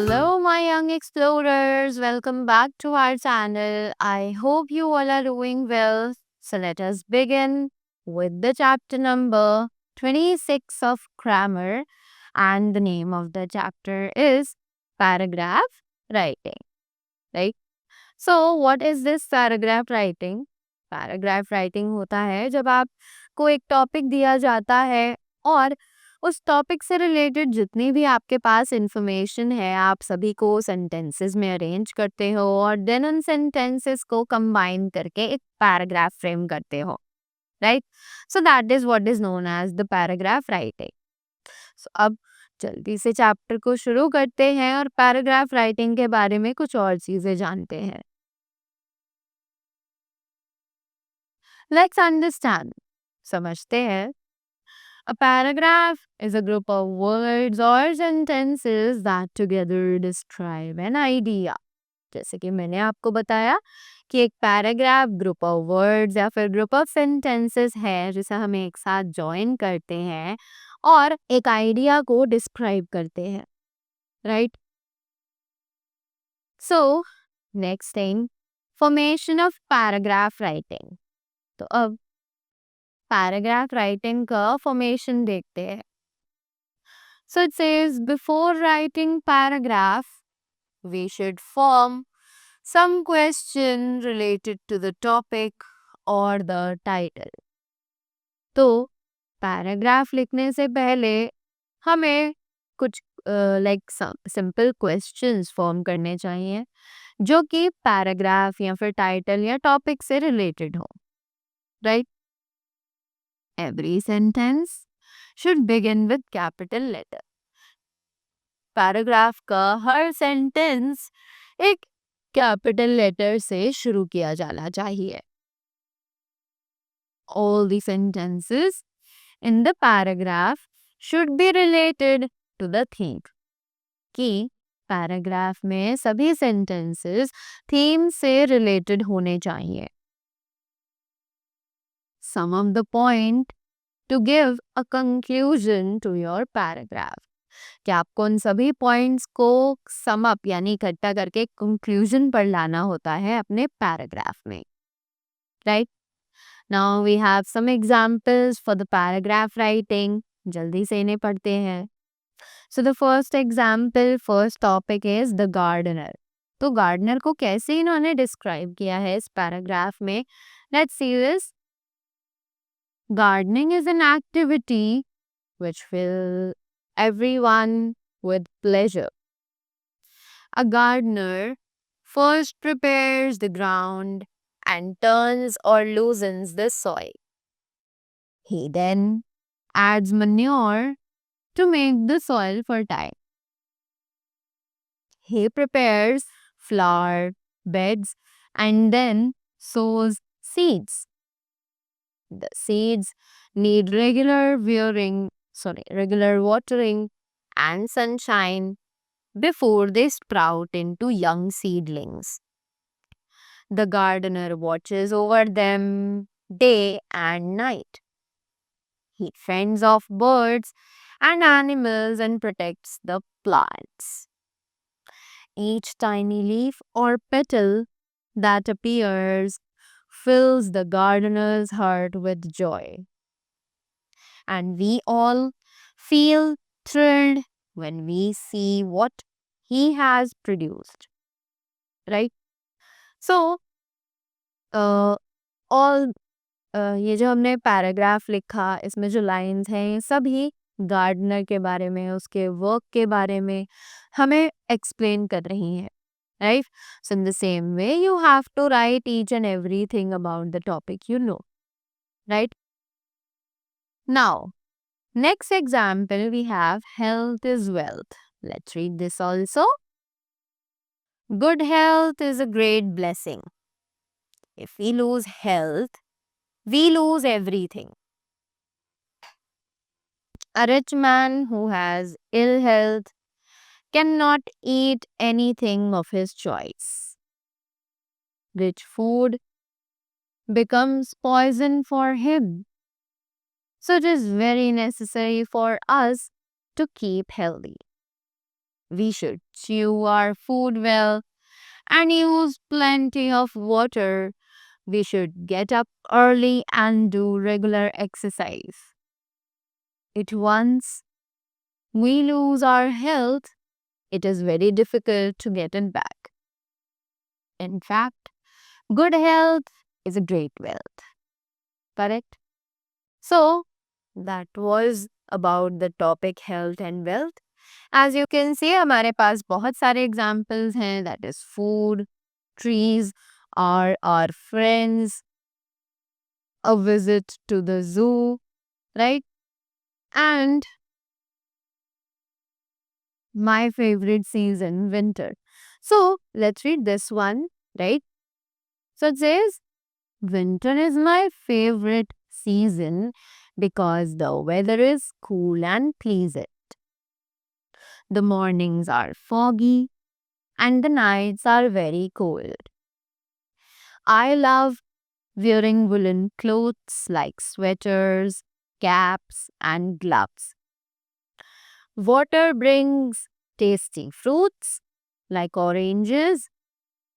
Hello, my young explorers. Welcome back to our channel. I hope you all are doing well. So, let us begin with the chapter number 26 of grammar. And the name of the chapter is paragraph writing. Right? So, what is this paragraph writing? Paragraph writing होता है जब आपको एक topic दिया जाता है और उस टॉपिक से रिलेटेड जितनी भी आपके पास इंफॉर्मेशन है आप सभी को सेंटेंसेस में अरेंज करते हो और देन उन सेंटेंसेस को कंबाइन करके एक पैराग्राफ फ्रेम करते हो, right? So that is what is known as the paragraph writing. So अब जल्दी से चैप्टर को शुरू करते हैं और पैराग्राफ राइटिंग के बारे में कुछ और चीजें जानते हैं. Let's understand. समझते हैं. A paragraph is a group of words or sentences that together describe an idea. जैसे कि मैंने आपको बताया कि एक पैराग्राफ ग्रुप ऑफ वर्ड्स या फिर ग्रुप ऑफ सेंटेंसेस है जिसे हम एक साथ ज्वाइन करते हैं और एक आइडिया को डिस्क्राइब करते हैं, right? So next thing, formation of paragraph writing. तो अब पैराग्राफ राइटिंग का फॉर्मेशन देखते हैं. So it says before writing paragraph, we should form some question related to the topic or the title. तो paragraph लिखने से पहले हमें कुछ लाइक सिंपल क्वेश्चंस फॉर्म करने चाहिए जो कि पैराग्राफ या फिर टाइटल या टॉपिक से रिलेटेड हो, right? Every sentence should begin with capital letter. Paragraph का हर सेंटेंस एक कैपिटल लेटर से शुरू किया जाना चाहिए. All the sentences in the paragraph should be related to the theme. कि पैराग्राफ में सभी सेंटेंसेस थीम से रिलेटेड होने चाहिए. Sum of the point to give a conclusion to your paragraph. कि आपको उन सभी पॉइंट्स को सम अप यानी इकट्ठा करके कंक्लूजन पर लाना होता है अपने पैराग्राफ में, right? Now we have some examples for the paragraph writing. जल्दी से इन्हें पढ़ते हैं. So the first example, first topic is the gardener. तो गार्डनर को कैसे इन्होंने डिस्क्राइब किया है इस पैराग्राफ में? Let's see this. Gardening is an activity which fill everyone with pleasure. A gardener first prepares the ground and turns or loosens the soil. He then adds manure to make the soil fertile. He prepares flower beds and then sows seeds. The seeds need regular watering and sunshine before they sprout into young seedlings. The gardener watches over them day and night. He fends off birds and animals and protects the plants. Each tiny leaf or petal that appears fills the gardener's heart with joy. And we all feel thrilled when we see what he has produced, right? So all ये जो हमने paragraph लिखा इसमें जो lines हैं ये सभी gardener के बारे में, उसके वर्क के बारे में हमें एक्सप्लेन कर रही हैं, right? So in the same way you have to write each and everything about the topic you know, right? Now, next example we have health is wealth. Let's read this also. Good health is a great blessing. If we lose health, we lose everything. A rich man who has ill health cannot eat anything of his choice. Rich food becomes poison for him. So it is very necessary for us to keep healthy. We should chew our food well and use plenty of water. We should get up early and do regular exercise. It once we lose our health, it is very difficult to get it back. In fact, good health is a great wealth. Correct? So, that was about the topic health and wealth. As you can see, हमारे पास बहुत सारे examples हैं, that is food, trees, or our friends, a visit to the zoo, right? And my favorite season, winter. So let's read this one, right? So it says, winter is my favorite season because the weather is cool and pleasant. The mornings are foggy and the nights are very cold. I love wearing woolen clothes like sweaters, caps, and gloves. Water brings tasty fruits like oranges,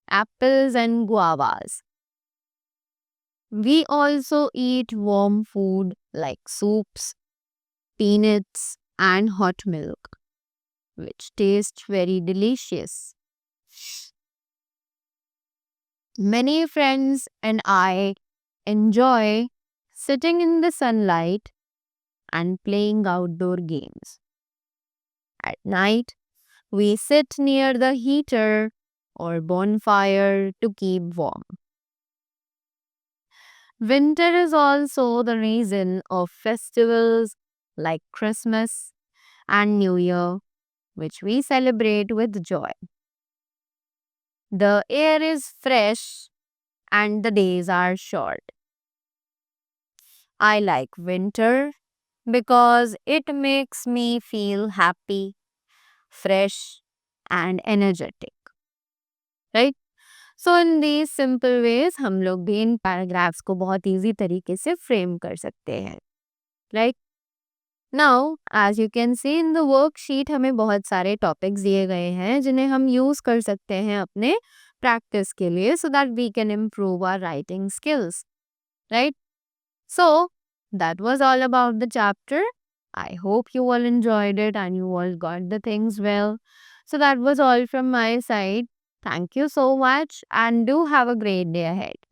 apples, and guavas. We also eat warm food like soups, peanuts, and hot milk, which taste very delicious. Many friends and I enjoy sitting in the sunlight and playing outdoor games. At night, we sit near the heater or bonfire to keep warm. Winter is also the reason of festivals like Christmas and New Year, which we celebrate with joy. The air is fresh and the days are short. I like winter because it makes me feel happy, fresh, and energetic, right? So in these simple ways हम लोग भी इन paragraphs को बहुत easy तरीके से frame कर सकते हैं, right? Now, as you can see in the worksheet हमें बहुत सारे टॉपिक्स दिए गए हैं जिन्हें हम यूज कर सकते हैं अपने प्रैक्टिस के लिए so that we can improve our writing skills, right? So, that was all about the chapter. I hope you all enjoyed it and you all got the things well. So, that was all from my side. Thank you so much and do have a great day ahead.